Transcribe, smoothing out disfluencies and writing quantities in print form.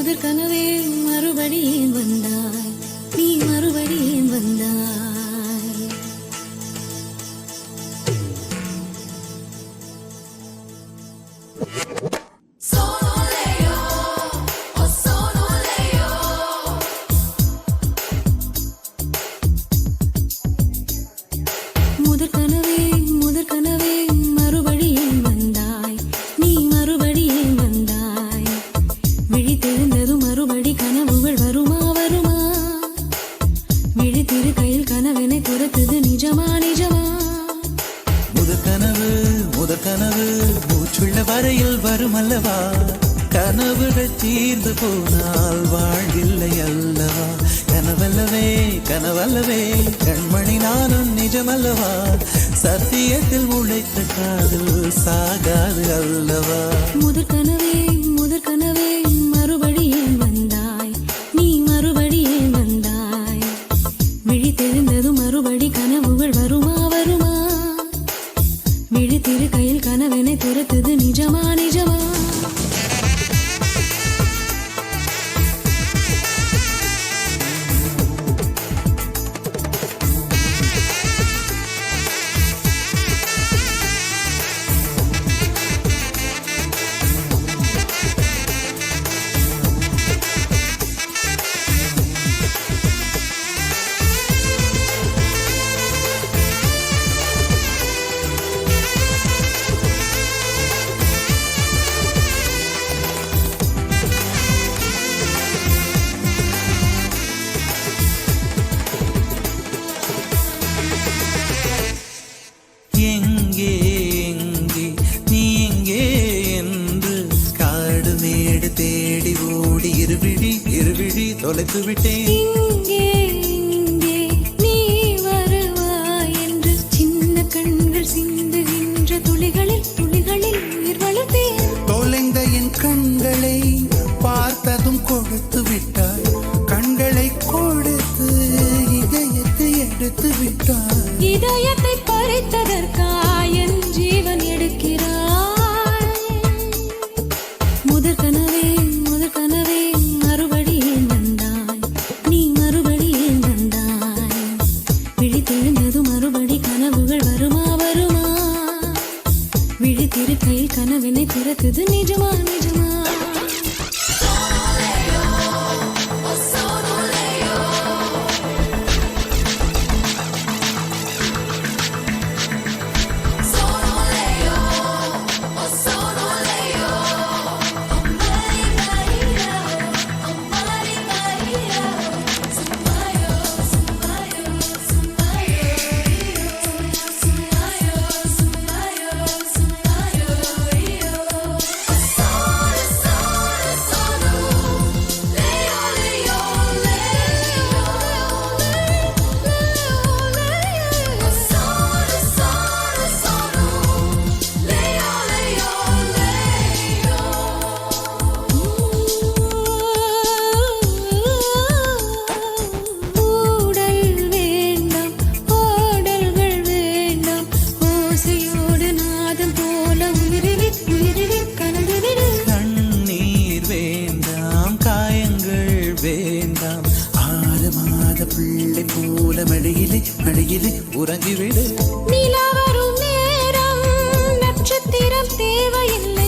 முதற் கனவே மறுபடியும் வந்தாய், நீ மறுபடியும் வந்தாய். முதற் கனவே முதற் கனவே மறுபடியும் வந்தாய், நீ மறுபடியும் வந்தாய். விழித்தெழுந்ததும் மறுபடி கனவுகள் வருமா வருமா? விழித்திரு கையில் கனவினை துரத்துது நிஜமா நிஜமா? முதற் கனவு மூச்சுள்ள வரையில் வரும் அல்லவா? கனவுகள் தீர்ந்து போனால் வாழ்வில்லை அல்லவா? கனவல்லவே கனவல்லவே கண்மணி நானும் நிஜமல்லவா? சத்தியத்தில் உழைத்த காதல் சாகாது அல்லவா? முதற் கனவே மறுபடியும் வந்தாய், நீ மறுபடியும் வந்தாய். விழித்தெழுந்ததும் மறுபடி கனவுகள் வருமா வருமா? விழித்திரு கையில் கனவினை துரத்துது நிஜமா நிஜமா? எங்கே எங்கே நீ எங்கே என்று காடு மேடு தேடி ஓடி இருவிழி தொலைத்து விட்டேன். இங்கே இங்கே நீ வருவாய் என்று சின்ன கண்கள் சிந்துகின்ற துளிகளில் உயிர் வளர்த்தேன். தொலைந்த என் கண்களை பார்த்ததும் கொடுத்து விட்டாய், கண்களை கொடுத்து இதயத்தை எடுத்து விட்டாய். இதயத்தை பறித்ததற்காய் என் ஜீவன் எடுக்கிறாய். முதற் கனவே மறுபடியும் வந்தாய், நீ மறுபடியும் வந்தாய். விழித்தெழுந்ததும் மறுபடி கனவுகள் வருமா வருமா? விழித்திரு கையில் கனவினை துரத்துது நிஜமா நிஜமா? வேண்டாம் 6 மாத பிள்ளை போல மடியிலே உறங்கிவிடு. நிலா வரும் நேரம் நட்சத்திரம் தேவையில்லை.